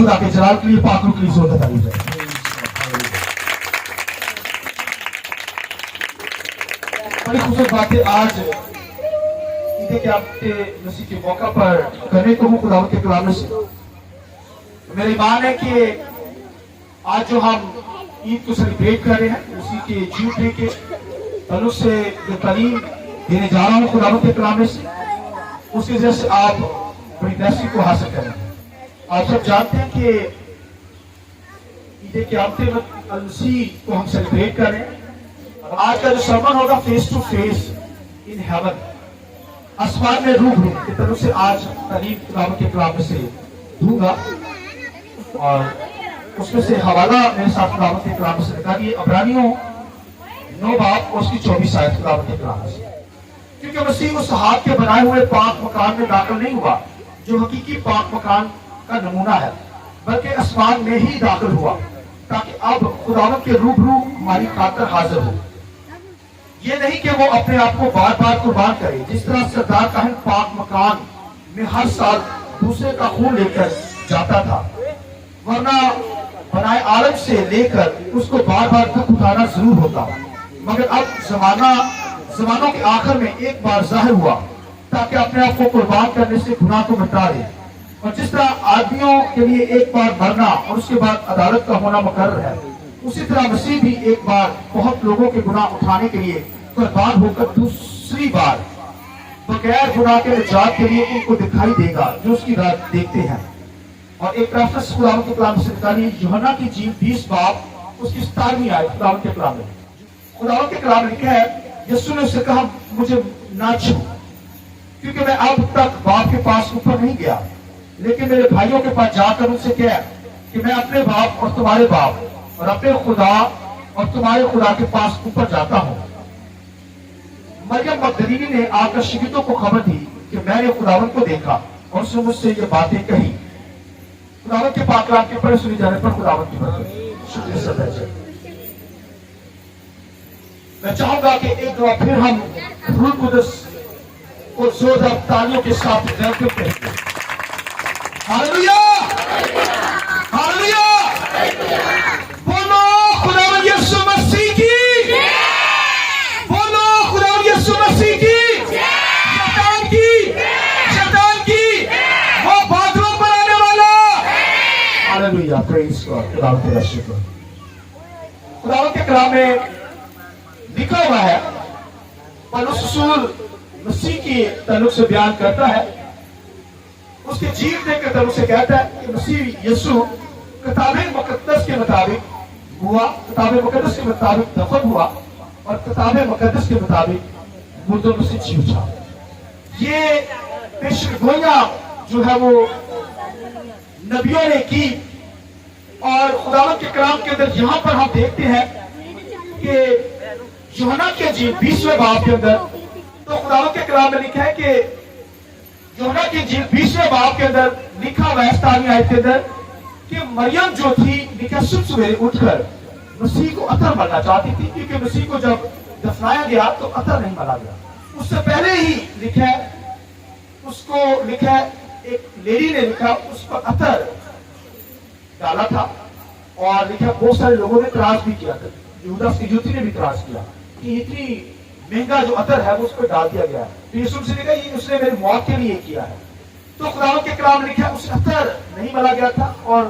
खुदा के जलाल के लिए पाक रूह की ज़रूरत तारीफ है। बड़ी खूबसूरत बातें आज ईद के हफ्ते मसीह के मौका पर करने को हूँ खुदावंद के कलाम से। मेरी ईमान है कि आज जो हम ईद को सेलिब्रेट कर रहे हैं उसी के जीवने के तल्लुक से जो तालीम देने जा रहा हूँ खुदावंद के कलाम से, उसकी वजह से आप बड़ी नसीब को हासिल करेंगे। आप सब जानते हैं कि ईद के हफ्ते में मसीह को हम सेलिब्रेट कर रहे हैं। और आज का जो सरमन होगा face to face in heaven, आसमान में रूबरू की तरफ से आज तालीम खुदावंद के कलाम से दूंगा और उसमें से हवाला मेरे साथ खुदावंद के कलाम से निकालिए अब्रानियों 9 बाब और उसकी 24 आयत खुदावंद के कलाम से। क्योंकि मसीह उस हाथ के बनाए हुए पाक मकान में दाखिल नहीं हुआ जो हकीकी पाक मकान का नमूना है, बल्कि आसमान में ही दाखिल हुआ ताकि अब खुदावंद के रूबरू हमारी खातिर हाजिर हो। ये नहीं कि वो अपने आप को बार बार कुर्बान करे, जिस तरह सरदार काहिन पाक मकान में हर साल दूसरे का खून लेकर जाता था, वरना बनाए आलम से लेकर उसको बार बार दुख उठाना जरूर होता। मगर अब जमानों के आखिर में एक बार जाहिर हुआ ताकि अपने आप को कुर्बान करने से गुनाह को मिटा दे। और जिस तरह आदमियों के लिए एक बार मरना और उसके बाद अदालत का होना मुकर्रर है, उसी तरह मसीह भी एक बार बहुत लोगों के गुनाह उठाने के लिए कुर्बान होकर दूसरी बार बगैर गुनाह के निजात के लिए उनको दिखाई देगा जो उसकी राह देखते हैं। और एक रेफरेंस खुदावंद के कलाम से निकालिए यूहन्ना की इंजील 20 बाब उसकी 17वीं आयत खुदावंद के कलाम में। खुदावंद के कलाम में लिखा है, यीशु ने उससे कहा मुझे ना छू, क्योंकि मैं अब तक बाप के पास ऊपर नहीं गया, लेकिन मेरे भाइयों के पास जाकर उनसे कह कि मैं अपने बाप और तुम्हारे बाप और अपने खुदा और तुम्हारे खुदा के पास ऊपर जाता हूँ। मरियम मगदलीनी ने आकर शिगितों को खबर दी कि मैंने खुदावंद को देखा और उसने मुझसे ये बातें कही। खुदावंद के पाक कलाम के पढ़े सुने जाने पर खुदावंद की बरकत। शुक्रिया सर। मैं चाहूंगा कि एक दफा फिर हम रूह कुदस को जोरदार तालियों के साथ वेलकम करेंगे। हालेलुया, हालेलुया, बोलो खुदावंद यीशु मसीह की, बोलो खुदावंद यीशु मसीह की, शैतान की वो बादलों पर आने वाला। Hallelujah, praise God. खुदावंद का शुक्र। खुदावंद के कलाम में लिखा हुआ है, पौलुस रसूल मसीह की ताल्लुक से बयान करता है, उसके जीवने के ताल्लुक से कहता है कि मसीह यीशु किताब मुकद्दस के मुताबिक हुआ, किताब मुकद्दस के मुताबिक दफन हुआ और किताब मुकद्दस के मुताबिक मुर्दों में से जी उठा। ये पेशगोइयां जो है वो नबियों ने की और खुदावंद के कलाम के अंदर यहां पर हम देखते हैं कि यूहन्ना के इंजील 20वें बाब के अंदर तो खुदावंद के कलाम में लिखा है कि यूहन्ना के इंजील 20वें बाब के अंदर लिखा हुआ है 17वीं आयत के अंदर कि मरियम जो थी लिखा सुबह सवेरे उठकर मसीह को अतर मलना चाहती थी, क्योंकि मसीह को जब दफनाया गया तो अतर नहीं मला गया। उससे पहले ही लिखा है, उसको लिखा है एक लेडी ने लिखा उस पर अतर डाला था और लिखा बहुत सारे लोगों ने त्रास भी किया था, यहूदा इस्करियोती ने भी त्रास किया कि इतनी महंगा जो अतर है वो उस पर डाल दिया गया है। तो यीशु से लिखा ये उसने मेरी मौत के लिए किया है। तो खुदावंद के कलाम में लिखा उस अतर नहीं मला गया था और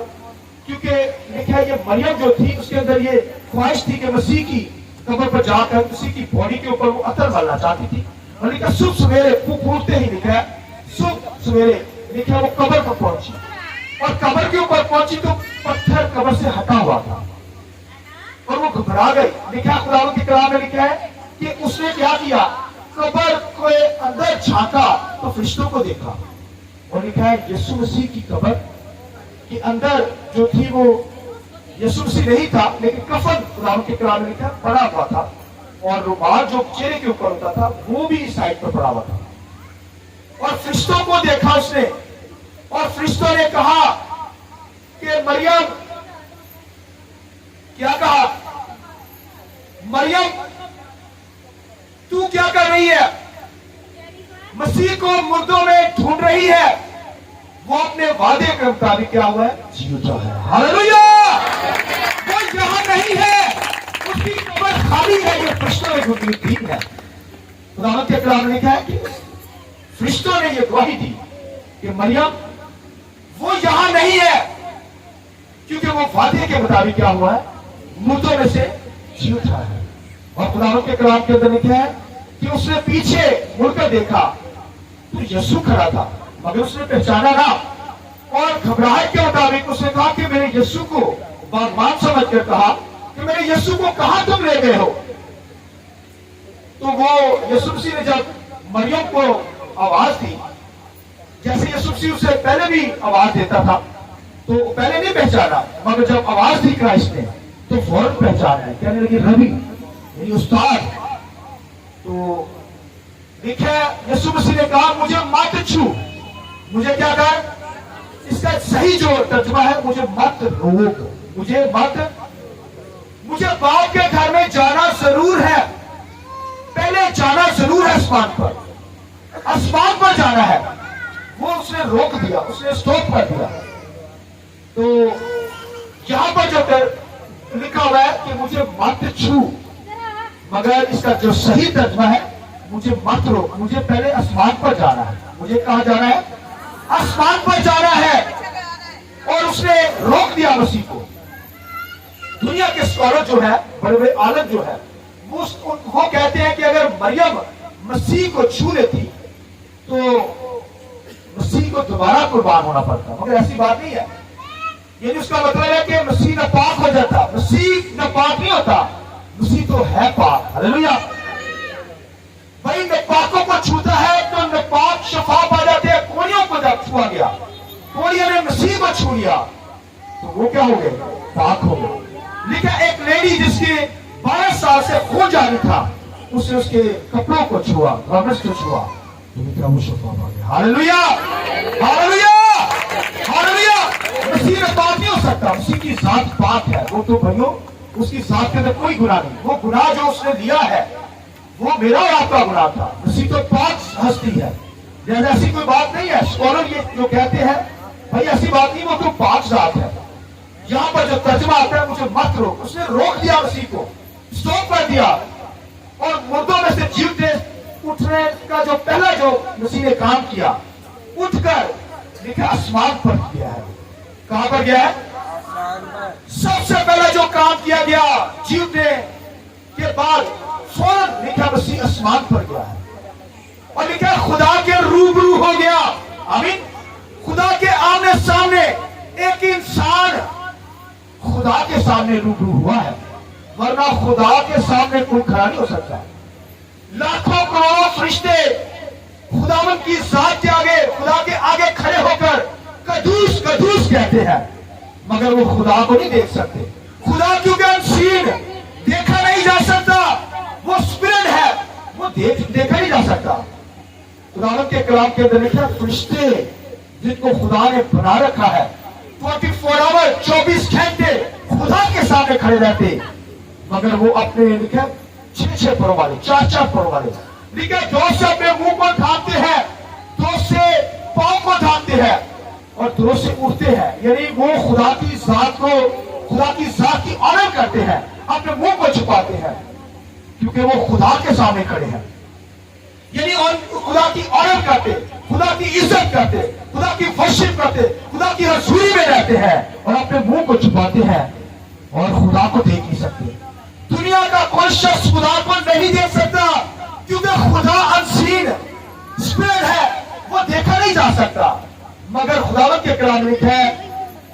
क्योंकि लिखा ये मरियम जो थी उसके अंदर ये ख्वाहिश थी कि मसीह की कब्र पर जाकर मसीह की बॉडी के ऊपर वो अतर मलना चाहती थी। और लिखा सुबह सवेरे फूटते ही लिखा है, सुबह सवेरे लिखा वो कब्र पर पहुंची और कब्र के ऊपर पहुंची तो पत्थर कब्र से हटा हुआ था और वो घबरा गई। लिखा खुदावंद के कलाम में लिखा है कि उसने क्या किया, कब्र के अंदर झांका तो फरिश्तों को देखा और लिखा है यीशु मसीह की कब्र के अंदर जो थी वो यीशु मसीह नहीं था, लेकिन कफन खुदावंद के कलाम में लिखा पड़ा हुआ था और रुमाल जो चेहरे के ऊपर होता था वो भी इस साइड पर पड़ा हुआ था। और फरिश्तों को देखा उसने और फरिश्तों ने कहा कि मरियम, क्या कहा, मरियम तू क्या कर रही है? मसीह को मुर्दों में ढूंढ रही है, वो अपने वादे के मुताबिक क्या हुआ है, जीता है। हालेलुया। वो यहाँ नहीं है, उसकी कब्र खाली है। ये फरिश्तों ने गवाही दी है। खुदावंद के कलाम ने लिखा है कि फरिश्तों ने ये गवाही दी कि मरियम वो यहां नहीं है, क्योंकि वो वादे के मुताबिक क्या हुआ है, मुर्दों में से जी उठा है। और खुदावंद के कलाम के अंदर लिखा है कि उसने पीछे मुड़कर देखा तो यीशु खड़ा था, मगर उसने पहचाना ना, और घबराहट के मुताबिक उसने कहा कि मेरे यीशु को बागबान समझकर कहा कि मेरे यीशु को कहां तुम ले गए हो। तो वो यीशु मसीह ने जब मरियम को आवाज दी, जैसे यीशु मसीह उसे पहले भी आवाज देता था, तो पहले नहीं पहचाना, मगर जब आवाज दी क्राइस्ट ने तो फौरन पहचाना है, कहने लगी रबी, मेरी उस्ताद। तो लिखा यीशु मसीह ने कहा मुझे मत छू, मुझे क्या कर, इसका सही जो तर्जुमा है, मुझे मत रोक, मुझे बाप के घर में जाना जरूर है, पहले जाना जरूर है, आसमान पर जाना है। वो उसने रोक दिया, उसने स्टॉप कर दिया। तो यहां पर जो लिखा हुआ है कि मुझे मत छू, मगर इसका जो सही तर्जुमा है, मुझे मत रोक, मुझे पहले आसमान पर जाना है। मुझे कहां जाना है, आसमान पर जाना है। और उसने रोक दिया मसीह को। दुनिया के स्कॉलर जो है, बड़े बड़े आलम जो है, वो कहते हैं कि अगर मरियम मसीह को छू लेती तो मसीह को दोबारा कुर्बान होना पड़ता, मगर ऐसी बात नहीं है। ये उसका मतलब है कि मसीह नापाक हो जाता। मसीह नापाक नहीं होता, मसीह तो है पाक। हालेलुया। भाई नापाकों को छूता है तो नापाक शफा पा जाते हैं। कोड़ियों को जब छुआ गया, कोड़ियों ने मसीह को छू लिया तो वो क्या हो गए, पाक हो गए। लिखा एक लेडी जिसके 12 साल से खून जारी था, उसने उसके कपड़ों को छुआ, गार्मेंट्स को छुआ, तो लिखा वो शफा पा गया। Hallelujah, hallelujah, hallelujah. मसीह में पाक नहीं हो सकता, मसीह की जात पाक है। वो तो भाइयों उसकी जात के अंदर कोई गुनाह नहीं। वो गुनाह जो उसने लिया है वो मेरा और आपका गुनाह था। मसीह तो पाक हस्ती है, ऐसी कोई बात नहीं है। स्कॉलर ये जो कहते हैं भाई ऐसी बात नहीं, वो तो पाक जात है। यहां पर जो तर्जुमा आता है मुझे मत रोक, उसने रोक दिया मसीह को, स्टॉप कर दिया। और मुर्दों में से जीवते उठने का जो पहला जो मसीह ने काम किया, उठकर लिखा आसमान पर गया है। कहां पर गया है, सबसे पहला जो काम किया गया जीवने के बाद फौरन लिखा मसीह आसमान पर गया है। और लिखा खुदा के रूबरू हो गया। आमीन। खुदा के आमने सामने एक इंसान खुदा के सामने रूबरू हुआ है, वरना खुदा के सामने कोई खड़ा नहीं हो सकता। लाखों करोड़ों फरिश्ते खुदावंद की जात के आगे, खुदा के आगे खड़े होकर कदूस कदूस कहते हैं, मगर वो खुदा को नहीं देख सकते। खुदा क्योंकि अनसीन, देखा नहीं जा सकता, वो स्पिरिट है, वो देखा नहीं जा सकता। खुदावंद के कलाम के अंदर लिखा फरिश्ते जिनको खुदा ने बना रखा है 24 आवर 24 घंटे खुदा के सामने खड़े रहते, मगर वो अपने लिखा 6 परों वाले, 4 परों वाले लिखा, 2 से अपने मुंह को ढांकते हैं, 2 से पांव को ढांकते हैं और 2 से उठते हैं। यानी वो खुदा की जात को, खुदा की जात की ऑनर करते हैं, अपने मुंह को छुपाते हैं, क्योंकि वो खुदा के सामने खड़े हैं। यानी खुदा की ऑनर करते, खुदा की इज्जत करते, खुदा की वर्शिप करते, खुदा की हजूरी में रहते हैं और अपने मुंह को छुपाते हैं और खुदा को देख नहीं सकते। दुनिया का कोई शख्स खुदा को नहीं देख सकता, क्योंकि खुदा अनसीन स्पिरिट है, वो देखा नहीं जा सकता। मगर खुदावंद के कलाम में लिखा है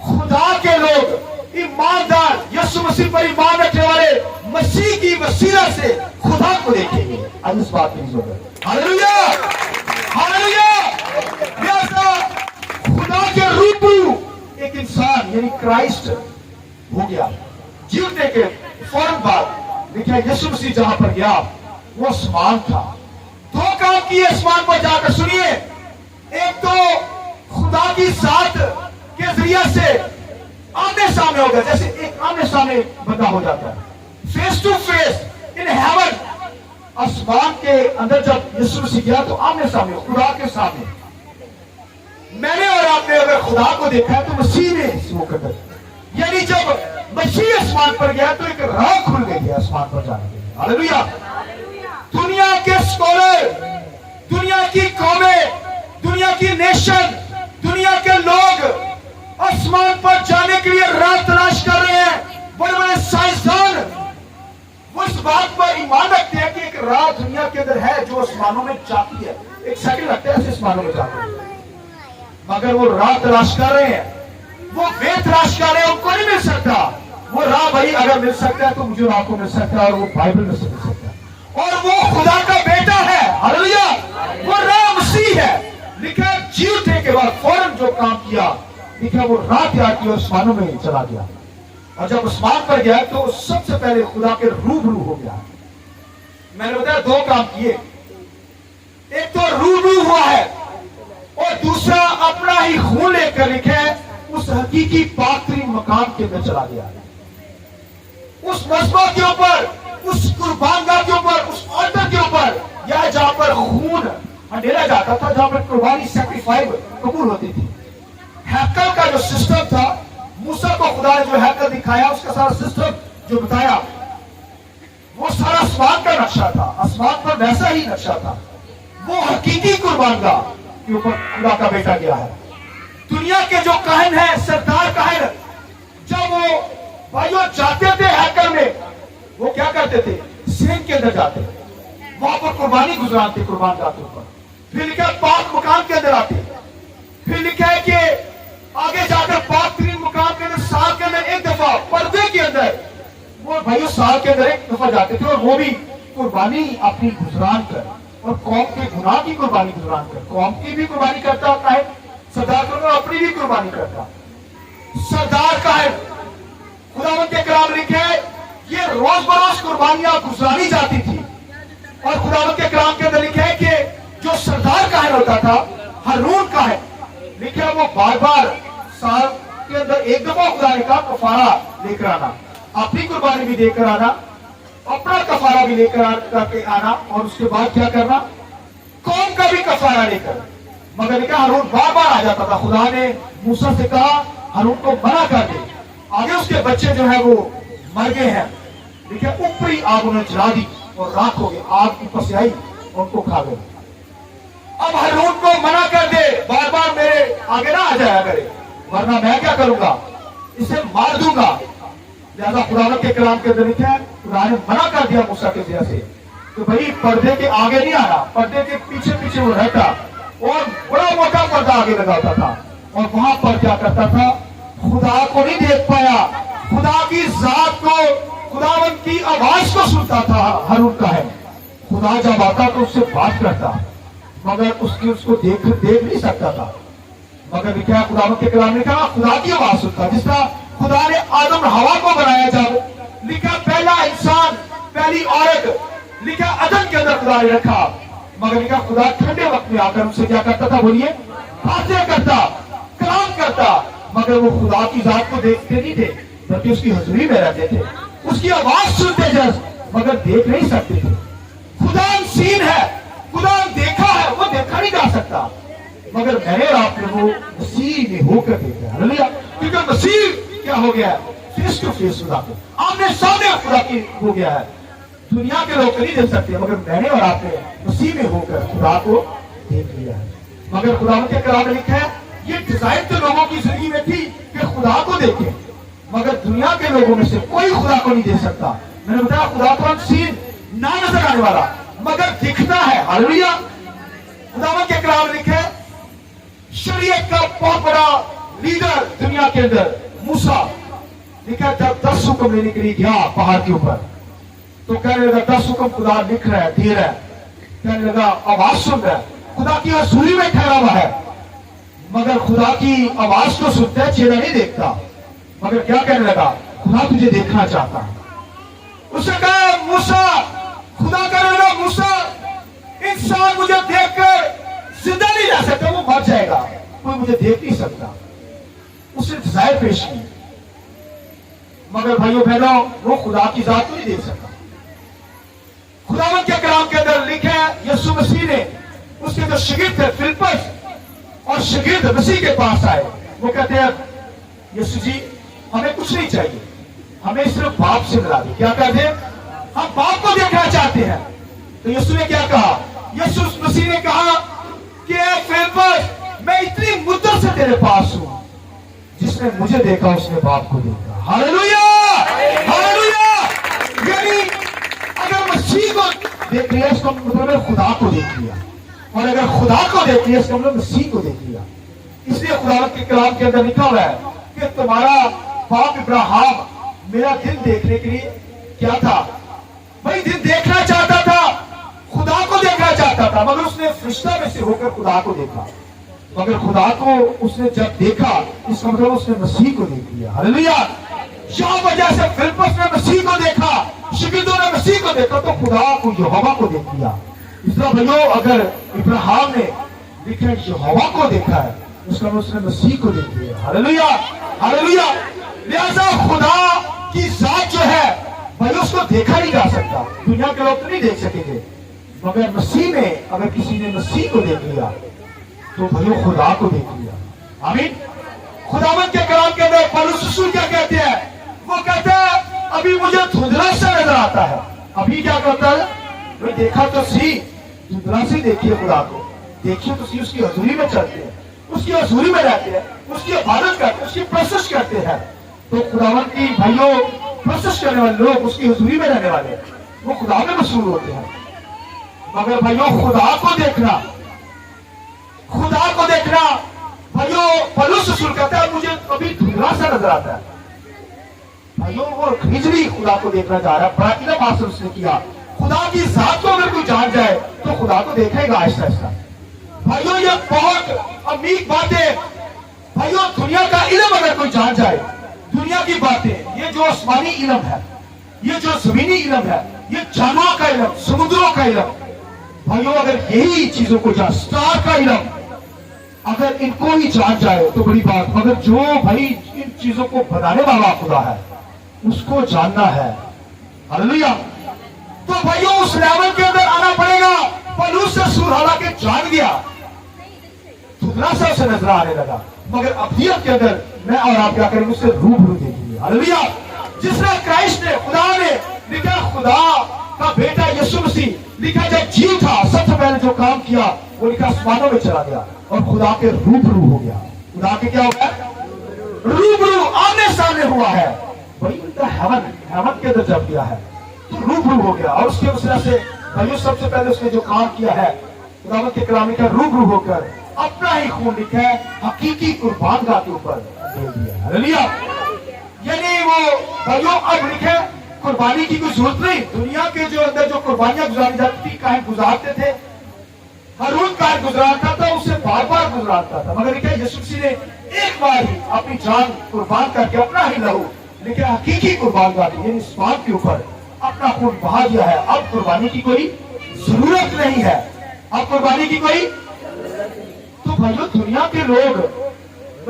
खुदा के लोग ईमानदार यीशु मसीह पर ईमान रखने वाले मसीह की वसीला से खुदा को देखेंगे। आज इस बात की जरूरत। Hallelujah, hallelujah. खुदा के रूबरू एक इंसान यानी क्राइस्ट हो गया। जीवने के फौरन बाद लिखा यीशु मसीह जहां पर गया वो आसमान था। 2 काम किए आसमान पर जाकर, सुनिए। एक तो खुदा की जात के जरिए से आमने सामने हो गया, जैसे एक आमने सामने बंदा हो जाता है, face to face in heaven. आसमान के अंदर जब यीशु मसीह गया तो आमने सामने खुदा के सामने मैंने और आपने में अगर खुदा को देखा है तो मसीह ने वो कर दिया। यानी जब मसीह आसमान पर गया तो एक राह खुल गई है आसमान पर जाने के लिए। हालेलुया। दुनिया के स्कॉलर, दुनिया की कौमें, दुनिया की नेशन, दुनिया के लोग आसमान पर जाने के लिए राह तलाश कर रहे हैं। बड़े बड़े साइंसदान वो इस बात पर ईमान रखते हैं कि एक राह दुनिया के अंदर है जो आसमानों में जाती है। एक सेकंड लगता है ऐसे आसमानों में जाती है, मगर वो राह तलाश कर रहे हैं, वो वे तलाश कर रहे हैं, उनको नहीं मिल सकता। वो राह भाई अगर मिल सकता है तो मुझे आपको मिल सकता है, और वो बाइबल में से मिल सकता है, और वो खुदा का बेटा है। हालेलुया। वो राह मसीह है। लिखा जी उठने के बाद फौरन जो काम किया, लिखा वो राह तैयार की और आसमानों में चला गया। और जब आसमान पर गया तो सबसे पहले खुदा के रूबरू हो गया। मैंने बताया दो काम किए, एक तो रूबरू हुआ है और दूसरा अपना ही खून लेकर लिखे उस हकीकी पाकतरीन मकाम के अंदर चला गया। उस मस्बा के ऊपर, उस कुर्बानगाह के ऊपर, उस ऑल्टर के ऊपर, या जहां पर खून अंडेला जाता था, जहां पर कुर्बानी सैक्रिफाइस कबूल होती थी। हैकल का जो सिस्टम था, मूसा को खुदा ने जो हैकल दिखाया, उसका सारा सिस्टम जो बताया, वो सारा आसमान का नक्शा था। आसमान पर वैसा ही नक्शा था। वो हकीकी कुर्बानगाह के ऊपर खुदा का बेटा गया है। दुनिया के जो काहिन है, सरदार काहिन, जब वो भाइयों जाते थे हैकल में, वो क्या करते थे? सीन के अंदर जाते, वहां पर कुर्बानी गुजराते कुर्बानगाह के ऊपर। फिर लिखा है पाक मकाम के अंदर आते। फिर लिखा है कि आगे जाकर पाक तरीन मकाम के अंदर साल के अंदर एक दफा पर्दे के अंदर वो भाइयों साल के अंदर एक दफा जाते थे, और वो भी कुर्बानी अपनी गुजरान कर, और कौम के गुनाह की कुर्बानी गुजरान कर। कौम की भी कुर्बानी करता होता है सरदार को, अपनी भी कुर्बानी करता। सरदार का है खुदावंद के कलाम लिखे, ये रोज बरोज कुर्बानियां गुजारी जाती थी। और खुदावंद के कलाम के अंदर लिखे है कि जो सरदार का है होता था, हारून का है, लिखे वो बार बार साल के अंदर एक दफा खुदा ने कहा कफारा लेकर आना, अपनी कुर्बानी भी देकर आना, अपना कफारा भी लेकर करके आना, और उसके बाद क्या करना? कौम का भी कफारा लेकर। मगर लिखा हारून बार बार आ जाता था। खुदा ने मूसा से कहा हारून को मना कर दे, आगे उसके बच्चे जो है वो मर गए हैं। देखिए ऊपरी आग उन्होंने जला दी और राख हो गई, आग ऊपर से आई और उनको खा गई। अब हारून को मना कर दे, बार बार मेरे आगे ना आ जाया करे, वरना मैं क्या करूंगा? इसे मार दूंगा। लिहाजा खुदा के कलाम के अंदर लिखा है खुदा ने मना कर दिया मूसा के जरिए से, तो भाई पर्दे के आगे नहीं आना, पर्दे के पीछे पीछे वो रहता, और बड़ा मोटा पर्दा आगे लगाता था, और वहां पर क्या करता था? खुदा को नहीं देख पाया, खुदा की जात को, खुदावंद की आवाज को सुनता था। हारून का है खुदा जब आता तो उससे बात करता, मगर उसको देख नहीं सकता था। मगर लिखा खुदावंद के कलाम ने कहा खुदा की आवाज सुनता। जिस तरह खुदा ने आदम हवा को बनाया, जब लिखा पहला इंसान, पहली औरत, लिखा अदन के अंदर खुदा ने रखा, मगर लिखा खुदा ठंडे वक्त में आकर उनसे क्या करता था? बोलिए, बातें करता, कलाम करता, मगर वो खुदा की जात को देखते नहीं थे, बल्कि उसकी हजूरी में रहते थे, उसकी आवाज सुनते जस, मगर देख नहीं सकते थे। खुदा अनसीन है, खुदा देखा है, वो देखा नहीं जा सकता, मगर मैंने और आपने वो मसीह में होकर देखा है। हालेलुया। क्योंकि मसीह क्या हो गया है? फेस टू फेस खुदा को आमने सामने खुदा की हो गया है। दुनिया के लोग नहीं देख सकते, मगर मैंने और आपने मसीह में होकर खुदा को देख लिया है। मगर खुदा के कलाम में लिखा है ये डिजाइन तो लोगों की जिंदगी में थी कि खुदा को देखें, मगर दुनिया के लोगों में से कोई खुदा को नहीं देख सकता। मैंने बताया खुदा को अनसीन ना नजर आने वाला, मगर दिखता है। हालेलुया। खुदावंद के कलाम में लिखा है शरीयत का बहुत बड़ा लीडर दुनिया के अंदर मूसा, लिखा जब 10 हुक्म लेने के लिए गया पहाड़ के ऊपर, तो कहने लगा 10 हुक्म खुदा लिख रहा है, दे रहा है, कहने लगा आवाज सुन रहा है, खुदा की हजूरी में ठहरा हुआ है, मगर खुदा की आवाज को सुनता है, चेहरा नहीं देखता। मगर क्या कहने लगा? खुदा तुझे देखना चाहता है। उसने कहा मूसा, खुदा कहने लगा मूसा, इंसान मुझे देखकर जिंदा नहीं रह सकता, वो मर जाएगा, कोई मुझे देख नहीं सकता। उसने डिजायर पेश की, मगर भाइयों बहनों वो खुदा की जात को नहीं देख सकता। खुदावंद के कलाम के अंदर लिखे है यीशु मसीह ने उसके जो शागिर्द थे फिलिप्पस और शागिर्द मसीह के पास आए, वो कहते हैं यीशु जी हमें कुछ नहीं चाहिए, हमें सिर्फ बाप से मिला दे। क्या कहते हैं? हम बाप को देखना चाहते हैं। तो यीशु ने क्या कहा? यीशु मसीह ने कहा कि फिलिप्पस, मैं इतनी मुद्दत से तेरे पास हूं, जिसने मुझे देखा उसने बाप को देखा। Hallelujah, hallelujah. यानी अगर मसीह को देख लिया इसका मतलब खुदा को देख लिया, और अगर खुदा को देख लिया इसका मतलब मसीह को देख लिया। इसलिए खुदा के कलाम के अंदर लिखा हुआ है कि तुम्हारा बाप इब्राहिम मेरा दिन देखने के लिए क्या था? भाई दिन देखना चाहता था, खुदा को देखना चाहता था, मगर उसने फरिश्ता में से होकर खुदा को देखा। मगर खुदा को उसने जब देखा, इसका मतलब उसने मसीह को देख लिया। हालेलुया। यह वजह से फिलिप्पस ने मसीह को देखा, शागिर्दों ने मसीह को देखा, तो खुदा को यहोवा को देख लिया। इस तरह भाइयों, अगर इब्राहिम ने लिखा यहोवा को देखा है, उसका मतलब उसने मसीह को देख लिया। Hallelujah, hallelujah. लिहाजा खुदा की जात जो है भाई उसको देखा नहीं जा सकता, दुनिया के लोग तो नहीं देख सकेंगे, मगर मसीह में अगर किसी ने मसीह को देख लिया तो भाइयों खुदा को देख लिया। आमीन। खुदावंद के कलाम के अंदर पौलुस रसूल क्या कहते हैं? वो कहते हैं अभी मुझे धुंधला सा नजर आता है। अभी क्या करता है? भाई देखा तो सी, धुंधला से देखिए खुदा को, देखिए तो सी, उसकी हजूरी में चलते हैं, उसकी हजूरी में रहते हैं, उसकी इबादत करते हैं, उसकी प्रशंसा करते हैं। तो खुदावंद की भाइयों प्रशंसा करने वाले लोग, उसकी हजूरी में रहने वाले, वो खुदा में मशहूर होते हैं। मगर भाइयों खुदा को देखना, खुदा को देखना भाइयों, पौलुस रसूल कहता है मुझे अभी धुंधला सा नजर आता है। भाइयों वो खिजड़ी खुदा को देखना चाह रहा है, बड़ा इल्म हासिल उसने किया। खुदा की जात को अगर कोई जान जाए तो खुदा को देखेगा आहिस्ता आहिस्ता। भाइयों ये बहुत अमीर बातें, भाइयों दुनिया का इल्म अगर कोई जान जाए, दुनिया की बातें, ये जो आसमानी इल्म है, ये जो जमीनी इल्म है, ये जानवरों का इल्म, समुद्रों का इल्म, भाइयों अगर यही चीजों को जान, स्टार का इल्म अगर इनको ही जान जाए तो बड़ी बात, मगर जो भाई इन चीजों को बनाने वाला खुदा है उसको जानना है। हालेलुया। तो भाइयों उस लेवल के अंदर आना पड़ेगा। पौलुस रसूल हालांकि जान गया, धुंधला सा उसे नजर आने लगा, मगर अबदियत के अंदर मैं और आप क्या करेंगे? उससे रूबरू देखेंगे। हालेलुया। जिसने क्राइस्ट ने, खुदा ने लिखा, खुदा का बेटा यीशु मसीह लिखा जब जीव था, सबसे पहले जो काम किया वो लिखा आसमानों में चला गया और खुदा के रूबरू हो गया। खुदा के क्या हो गया? रूबरू, आमने सामने हुआ है। वही उनका हेवन के अंदर जब गया है तो रूबरू हो गया। और उसके वजह से भाइयों सबसे पहले उसने जो काम किया है, खुदावंद के कलाम में रूबरू होकर अपना ही खून लिखा है हकीकी कुर्बानगाह के ऊपर दे दिया। हालेलुया। यानी वो भाइयों अब लिखे कुर्बानी की कोई जरूरत नहीं। दुनिया के जो अंदर जो कुर्बानियां गुजारी जाती थी, काहे गुजारते थे? हारून काहे गुजराता था, उससे बार बार गुजराता था, मगर क्या यीशु मसीह ने एक बार ही अपनी जान कुर्बान करके अपना ही लहू लेकिन हकीकी कुर्बान यानी इस बात के ऊपर अपना खून बहा दिया है। अब कुर्बानी की कोई जरूरत नहीं है, अब कुर्बानी की कोई। तो भाइयों दुनिया के लोग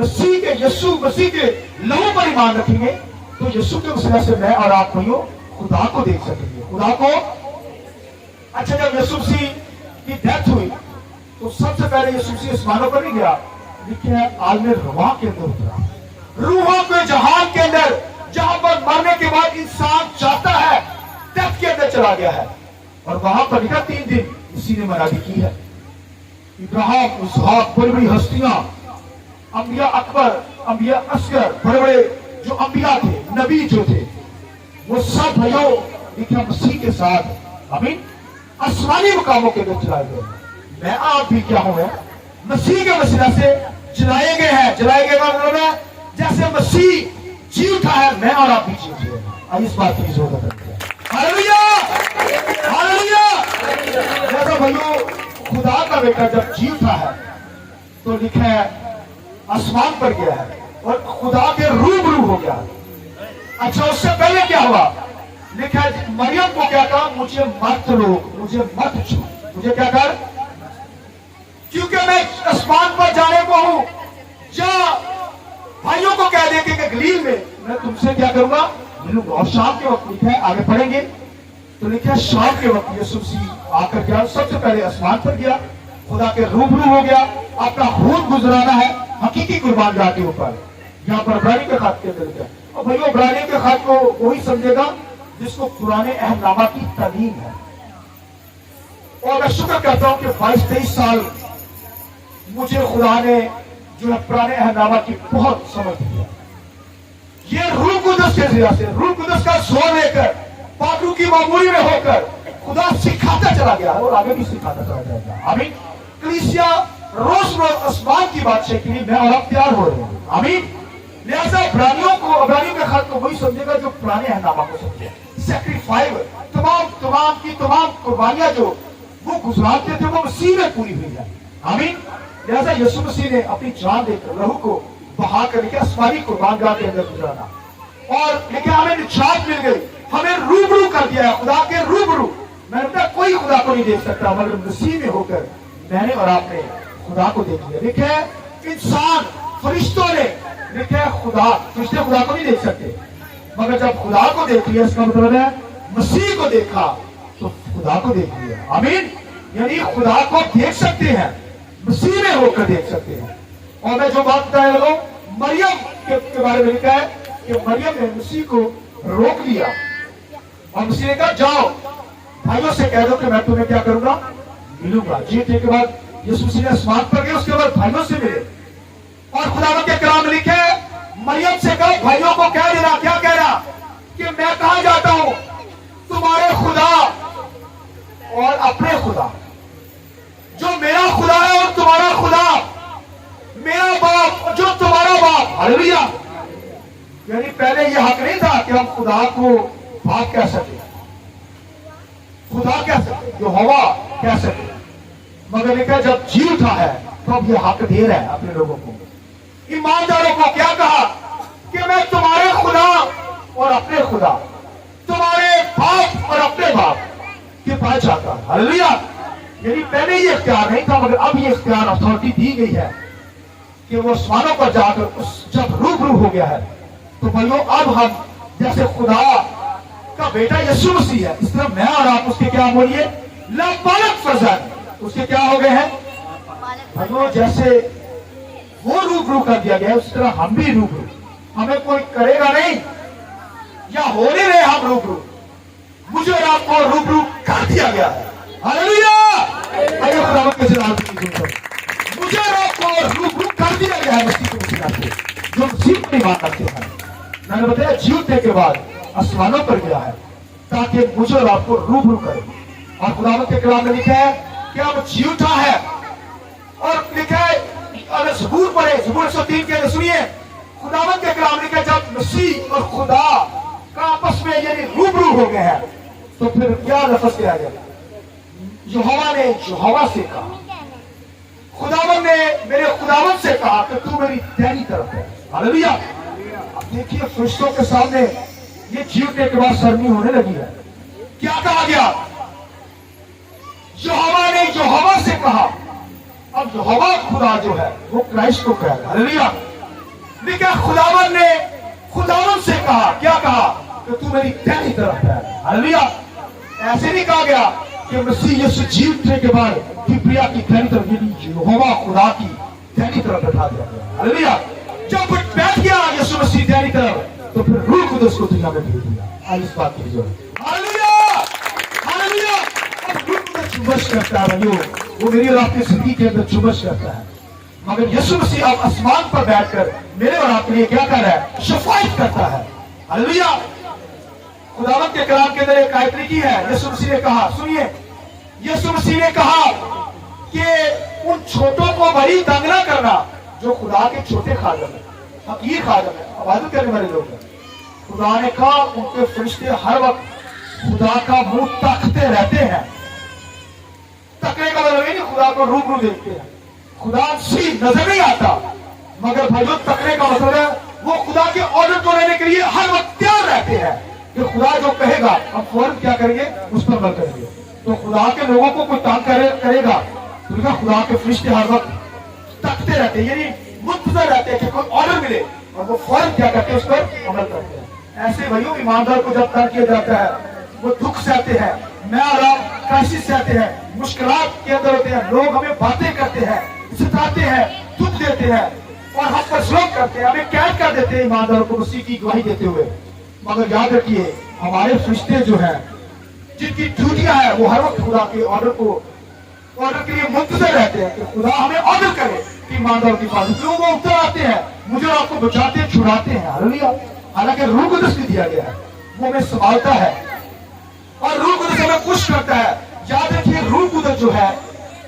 मसीह के, यीशु मसीह के लहू पर ईमान रखेंगे तो यीशु के वसीला से मैं और आप भाइयों खुदा को देख सकेंगे, खुदा को। अच्छा जब यीशु मसीह की डेथ हुई तो सबसे पहले यीशु मसीह आसमानों पर नहीं गया, लिखे आलम रुवाह के अंदर उतरा, रूहों के जहान के अंदर, जहां पर मरने के बाद इंसान जाता है, डेथ के अंदर चला गया है। और वहां पर लिखा 3 दिन इसी ने मरादी की है। इब्राहिम, इसहाक, बड़ी बड़ी हस्तियां, अंबिया अकबर, अंबिया असगर, बड़े बड़े जो अंबिया थे, नबी जो थे, वो सब भाइयों लिखा मसीह के साथ अमीन आसमानी मुकामों के अंदर चलाए गए। मैं आप भी क्या हुए? मसीह के वसीला से जलाए गए हैं। जलाए गए का मतलब है जैसे मसीह जी उठा है, मैं और आप भी जी उठे हैं। इस बात की जरूरत है। Hallelujah, hallelujah. जैसा भाइयों खुदा का बेटा जब जी उठा है तो लिखा है आसमान पर गया है और खुदा के रूबरू हो गया। अच्छा उससे पहले क्या हुआ? लिखा है मरियम को क्या कहा? मुझे मत रोक, मुझे मत छू, मुझे क्या कर, क्योंकि मैं आसमान पर जाने को हूं। या भाइयों को कह दे कि गलील में मैं तुमसे क्या करूंगा, मिलूंगा। और शाम के वक्त लिखा है, आगे पढ़ेंगे तो लिखा है शाम के वक्त यीशु मसीह आकर क्या सबसे पहले आसमान पर गया, खुदा के रूबरू हो गया अपना खून गुजराना है हकीकी कुर्बान गाह के ऊपर। यहाँ पर इब्रानी के खत के अंदर लिखा है। और भाइयों इब्रानी के खत को वही समझेगा जिसको पुराने अहदनामा की तालीम है। और मैं शुक्र करता हूं कि 22-23 साल मुझे खुदा ने जो है पुराने अहदनामा की बहुत समझ दी है। ये रूह कुदस के जरिए से, रूह कुदस का जोर लेकर पाकरू की मामूली में होकर खुदा सिखाता चला गया और आगे भी सिखाता चला जाएगा। आमीन। कलीसिया रोज रोज आसमान की बादशाह के लिए मैं और आप तैयार हो रहे हैं। आमीन। लिहाजा इब्रानियों के खत को वही समझेगा जो पुराने अहदनामा को समझे। सैक्रिफाइस तमाम कुर्बानियां जो वो गुजराते थे वो मसीह में पूरी हुई है। आमीन। लिहाजा यीशु मसीह ने अपनी जान देकर लहू को बहा कर लेके आसमानी कुर्बान गाह के अंदर गुजराना और लेकिन हमें निजात मिल गई, हमें रूबरू कर दिया है खुदा के रूबरू। मैंने बताया कोई खुदा को नहीं देख सकता मगर मसीह में होकर मैंने और आपने खुदा को देख लिया। देखे इंसान फरिश्तों ने देखे खुदा, फरिश्ते खुदा को नहीं देख सकते मगर जब खुदा को देख लिया इसका मतलब है मसीह को देखा तो खुदा को देख लिया। आमीन। यानी खुदा को देख सकते हैं, मसीह में होकर देख सकते हैं। और मैं जो बात बताया लोगों मरियम के बारे में लिखा है कि मरियम ने मसीह को रोक लिया और मसीह ने कहा जाओ भाइयों से कह दो कि मैं तुम्हें क्या करूंगा, मिलूंगा। जीतने के बाद यीशु मसीह ने आसमान पर गए, उसके बाद भाइयों से मिले और खुदावंद के कलाम लिखे मरियम से कहा भाइयों को कह देना, क्या कह रहा कि मैं कहां जाता हूं, तुम्हारे खुदा और अपने खुदा, जो मेरा खुदा है और तुम्हारा खुदा, मेरा बाप जो तुम्हारा बाप। हालेलुया। यानी पहले यह हक नहीं था कि हम खुदा को बाप कह सके, खुदा कह सके, यहोवा कह सके, मगर लिखा जब जी उठा है तो अब यह हक दे रहा है अपने लोगों को, ईमानदारों को। क्या कहा कि मैं तुम्हारे खुदा और अपने खुदा, तुम्हारे बाप और अपने बाप के पास जाता हूं। हालेलुया। यानी पहले ये इख्तियार नहीं था मगर अब ये इख्तियार अथॉरिटी दी गई है कि वो आसमानों पर जाकर जब रूबरू हो गया है तो भाइयों अब हम जैसे खुदा का बेटा यीशु मसीह है इस तरह मैं और आप उसके क्या बोलिए लाबालक फर्जंद, उसके क्या हो गए हैं भाइयों। जैसे वो रूबरू कर दिया गया है उस तरह हम भी रूबरू, हमें कोई करेगा नहीं या हो नहीं रहे हम रूबरू, मुझे और आपको रूबरू कर दिया गया है। हालेलुया। आइए खुदावंद के जलाल की स्तुति करें। मुझे और आपको रूबरू कर दिया गया है मसीह के वसीला से, जो मसीह को नहीं मान सकते हैं। मैंने बताया जीवते के बाद आसमानों पर गया है ताकि मुझे और आपको रूबरू करे। और खुदावंद के कलाम में लिखा है कि अब जी उठा है और लिखा है अगर ज़बूर पढ़े, ज़बूर 103 के सुनिए खुदावंद के कलाम लिखा है जब मसीह और खुदा का आपस में यानी रूबरू हो गए हैं तो फिर क्या लफ्ज़ किया गया, यहोवा ने यहोवा से कहा, खुदावंद ने मेरे खुदावंद से कहा कि तू मेरी दाहिनी तरफ है। हालेलुया। अब देखिए फरिश्तों के सामने ये जीवने के बाद शर्मी होने लगी है। क्या कहा गया, यहोवा ने यहोवा से कहा। अब यहोवा खुदा जो है वो क्राइस्ट को कह रहा है। हालेलुया। लेकिन खुदावंद ने खुदावंद से कहा, क्या कहा कि तू मेरी दाहिनी तरफ है। हालेलुया। ऐसे नहीं कहा गया कि मसीह यीशु जीवने के बाद किबरिया की दाहिनी तरफ यानी यहोवा खुदा की दाहिनी तरफ बैठा दिया गया। हालेलुया। जब बैठ गया यीशु मसीह दाहिनी तरफ तो फिर रूह कुदस को दुनिया में भेज दिया। आज इस बात की जरूरत। हालेलुया। हालेलुया। अब रूह कुदस चुम्बश करता है भाइयों, वो मेरी और आपकी जिंदगी के अंदर चुम्बश करता है। मगर यीशु मसीह अब आसमान पर बैठकर मेरे और आपके लिए क्या कर रहा है, शफायत करता है। हालेलुया। खुदावंद के कलाम के अंदर एक आयत लिखी है, यीशु मसीह ने कहा, सुनिए, यीशु मसीह ने कहा कि उन छोटों को बड़ी तंग ना करना जो खुदा के छोटे खादम है, हकीर खादम है, इबादत करने वाले लोग हैं। खुदा ने कहा उनके फरिश्ते हर वक्त खुदा का मुंह तकते रहते हैं। तकने का मतलब नहीं खुदा को रूबरू देखते हैं, खुदा सी नजर नहीं आता, मगर भाइयों तकने का मतलब है वो खुदा के ऑर्डर को लेने के लिए हर वक्त तैयार रहते हैं कि खुदा जो कहेगा हम फौरन क्या करेंगे, उस पर अमल करेंगे। तो खुदा के लोगों को कोई तंग करेगा तो खुदा के फरिश्ते हर वक्त तकते रहते हैं, यानी मुंतजर रहते हैं कि कोई ऑर्डर मिले और वो फौरन क्या करते हैं, उस पर अमल करते हैं। ऐसे भाइयों ईमानदार को जब तंग किया जाता है वो दुख सहते हैं, मैं और आप क्राइसिस सहते हैं, मुश्किलात के अंदर होते हैं, लोग हमें बातें करते हैं, सताते हैं, दुख देते हैं और हम पर जुल्म करते हैं, हमें कैद कर देते हैं ईमानदारों को मसीह की गवाही देते हुए। मगर याद रखिए हमारे फरिश्ते जो हैं जिनकी ड्यूटियां हैं वो हर वक्त खुदा के ऑर्डर के लिए मुंतजर रहते हैं कि खुदा हमें ऑर्डर करे कि ईमानदारों की बात क्यों वो उतर आते हैं, मुझे आपको बचाते हैं, छुड़ाते हैं। हालेलुया। हालांकि रूह कुदस भी दिया गया है, वो हमें संभालता है और रूह कुदस हमें खुश करता है। याद रखिए रूह कुदस जो है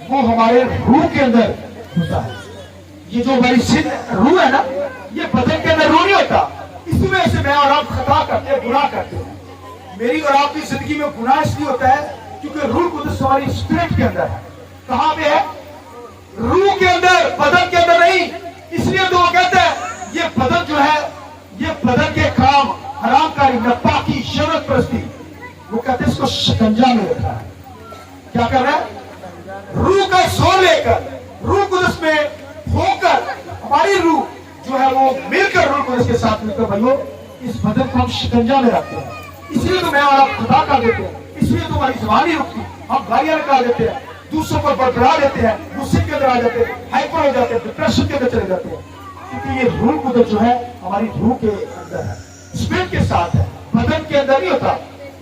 वो हमारे रूह के अंदर होता है। ये जो हमारी सिद्ध रूह है ना, ये बदन के अंदर रूह नहीं होता। इसी वजह से मैं और आप खता करते हैं, गुनाह करते हैं। मेरी और आपकी जिंदगी में गुनाह इसलिए होता है क्योंकि रूह कुदस हमारी स्पिरिट के अंदर है। कहां पे है? रूह के अंदर, बदन के अंदर नहीं। इसलिए तो वो कहते हैं ये बदन जो है, ये बदन के काम हरामकारी, नापाकी, शरत परस्ती, वो कहते हैं इसको शिकंजा में रखा है। क्या कर रहा है? रूह का जोर लेकर, रूह कुदस में होकर हमारी रूह जो है वो मिलकर रूह कुदस के साथ मिलकर भाइयों इस बदन को हम शिकंजा में रखते हैं। इसलिए तो मैं और आप खुदा कर देते हैं, इसलिए तो हमारी जबान नहीं रुकती, हम गालियां निकाल देते हैं, दूसरों पर बड़बड़ा देते हैं, गुस्से के अंदर आ जाते हैं, हाइपर हो जाते हैं, डिप्रेशन के अंदर चले जाते हैं। क्योंकि ये रूह कुदस जो है हमारी रूह के अंदर है, स्पिरिट के साथ है, बदन के अंदर नहीं होता।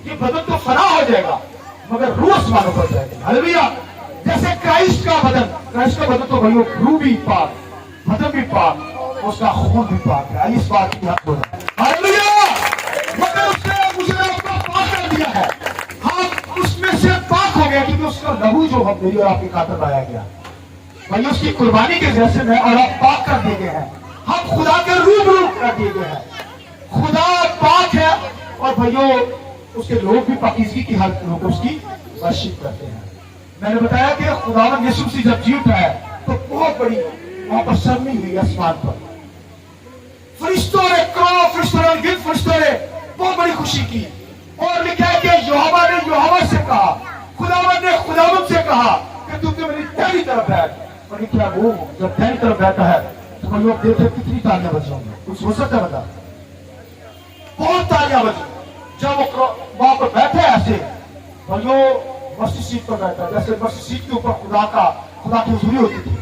ये बदन तो फना हो जाएगा मगर रूह आसमानों पर जाएगी। हालेलुया। जैसे क्राइस्ट का बदन तो भाइयों रूह भी पाक, बदन भी पाक, उसका खून भी पाक है। इस बात की हक होना। हालेलुया। मगर उसने मुझे आपको पाक कर दिया है, हम उसमें से पाक हो गया क्योंकि उसका लहू जो हम मेरी और आपकी खातिर लाया गया भाई, उसकी कुर्बानी के जैसे में और आप पाक कर दिए गए हैं, हम खुदा के रूबरू कर दिए गए हैं। खुदा पाक है और भाइयों उसके लोग भी पाकीज़गी की हालत में होकर उसकी वर्शिप करते हैं। मैंने बताया कि खुदावंद यीशु मसीह जब जी उठा है तो बहुत बड़ी वहां पर सरनी हुई आसमान पर, फरिश्तों ने करोड़ों फरिश्तों ने, गिनती फरिश्तों ने बहुत बड़ी खुशी की। और लिखा है कि यहोवा ने यहोवा से कहा, खुदावंद ने खुदावंद से कहा कि तू तो मेरी दाहिनी तरफ बैठ। और लिखा वो जब दाहिनी तरफ बैठा है तो हम लोग देखते कितनी तालियां बज होंगी, कुछ हो सकता है बता? बहुत तालियां बजी जब वो वहां पर बैठे ऐसे भाइयों, मस्जिद सीट पर बैठा, जैसे मस्जिद सीट के ऊपर खुदा की हुजूरी होती थी।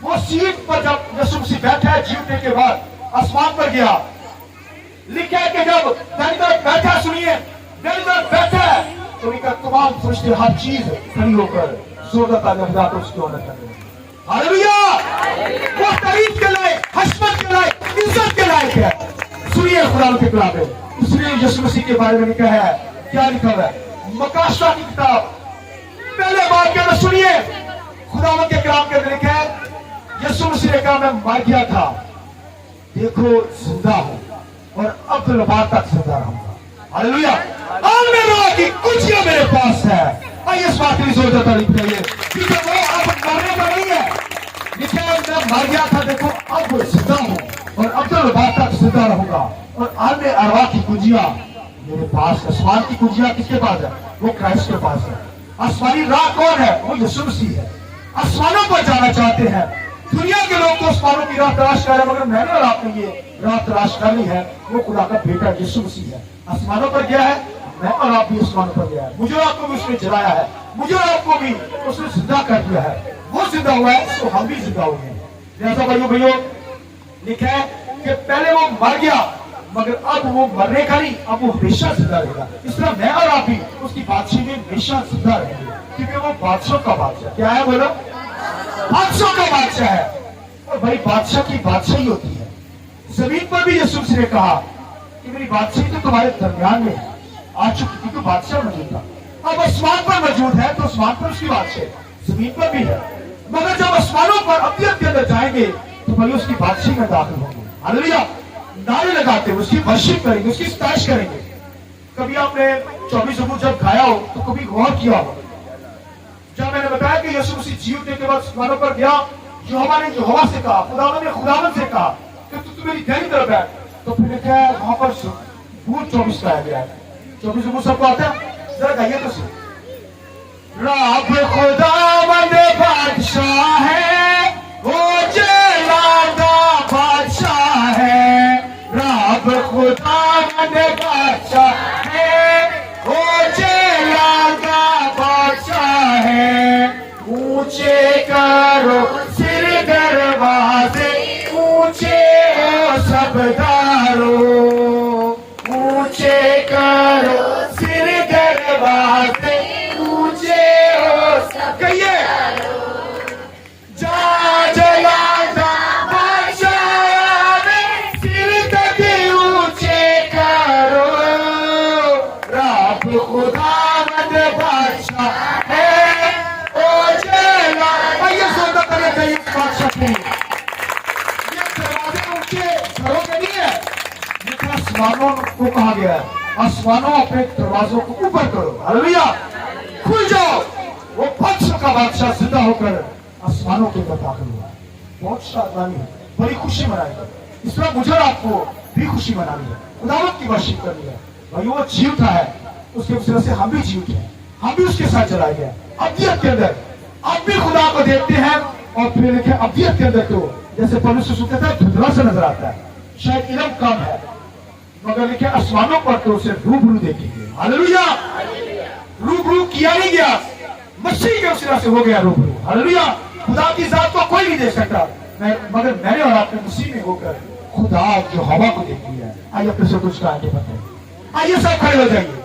वो सीट पर जब यीशु मसीह बैठा है जीवने के बाद आसमान पर गया, लिखा है कि जब दाहिनी तरफ बैठा, सुनिए दाहिनी तरफ बैठा है तो उनका तमाम फरिश्ते हर चीज खड़ी होकर जोरदार तालियां बजाकर उसकी ऑनर कर रहे हैं। हालेलुया। वो तारीफ के लायक, हशमत के लायक, इज्जत के लायक है। सुनिए खुदा के कलाम में इसलिए यीशु मसीह के बारे में लिखा है, क्या लिखा है? मकाशा की किताब पहले बार के अंदर सुनिए, खुदावंद के कलाम के अंदर लिखा है यीशु मसीह ने कहा मैं मर गया था, देखो जिंदा हूं और अब तो लबाद तक जिंदा रहूंगा। हालेलुया। और मेरे की कुर्सियां मेरे पास है। आइए इस बात के लिए जोरदार तारीफ करिए क्योंकि वो अब मरने का नहीं है। लिखा है मैं मर गया था, देखो अब जिंदा हूं और अब तो लबाद तक जिंदा रहूंगा। और आने अरवा की कुंजियां मेरे पास, आसमान की कुंजियां किसके पास है? वो क्राइस्ट के पास है। आसमानी राह कौन है? वो यीशु मसीह है। आसमानों पर जाना चाहते हैं, दुनिया के लोग तो आसमानों की राह तलाश कर रहे हैं, मगर मैंने और आपने ये राह तलाश करनी है। वो खुदा का बेटा यीशु मसीह है, आसमानों पर गया है, मैं और आप भी आसमानों पर गया है। मुझे और आपको भी उसने जलाया है, मुझे और आपको भी उसने जिंदा कर दिया है। वो जिंदा हुआ है तो हम भी जिंदा हुए हैं। जैसा भाइयों लिखा है कि पहले वो मर गया मगर अब वो मरने का नहीं, अब वो हमेशा जिंदा रहेगा। इस तरह मैं और आप भी उसकी बादशाही में हमेशा जिंदा रहेंगे क्योंकि वो बादशाह का बादशाह। क्या है बोलो? बादशाह का बादशाह है। और भाई बादशाह की बादशाही होती है। जमीन पर भी यीशु मसीह ने कहा कि मेरी बादशाही तो तुम्हारे दरमियान में आ चुकी, क्योंकि बादशाह मौजूद था। अब आसमान पर मौजूद है तो आसमान पर उसकी बादशाह, जमीन पर भी है। मगर जब आसमानों पर अब्दियत के अंदर जाएंगे तो भाई उसकी बादशाही में दाखिल होंगे। हालेलुया। नारे लगाते हुए उसकी वर्शिप करेंगे, उसकी सताइश करेंगे। कभी आपने 24 ज़बूर जब गाया हो तो कभी गौर किया हो, जब मैंने बताया कि यीशु मसीह जी उठने के बाद आसमानों पर गया, यहोवा ने यहोवा से कहा, खुदावंद ने खुदावंद से कहा कि तू मेरी दाहिनी तरफ बैठ। तो फिर क्या है वहां पर ज़बूर 24 गाया गया है। 24 ज़बूर सबको आता है? जरा गाइए तो सही। रब खुदावंद बादशाह है, वो जलादा बादशाह है। रब खुदावंद बादशाह है, वो जलादा बादशाह है। ऊंचे करो सिर आसमानों को कहा गया है, आसमानों अपने दरवाजों को ऊपर करो, हालेलुया, खुल जाओ। वो पक्ष का बादशाह जिंदा होकर आसमानों के अंदर दाखिल हुआ है। बहुत शादानी है, बड़ी खुशी मनाएगा। इस तरह मुझे और आपको भी खुशी मनानी है, खुदावत की वर्षिप करनी है। भाई वो जीवता है, उसके वजह से हम भी जीवित हैं, हम भी उसके साथ चलाए गए। अब्दियत के अंदर आप भी खुदा को देखते हैं, और फिर लिखे अब्दियत के अंदर तो जैसे पवित्र सूत्र कहता है धुंधला से नजर आता है, शायद इल्म कम है, मगर लिखे आसमानों पर तो उसे रूबरू देखेंगे, हालेलुया। रूबरू किया नहीं गया, मसीह के वसीला से हो गया रूबरू, हालेलुया। खुदा की जात को कोई नहीं देख सकता, मगर मैंने और आपने मसीह में होकर खुदा जो हवा को देखी है। आइए अपने से कुछ आगे बताइए, आइए सब खड़े हो जाइए।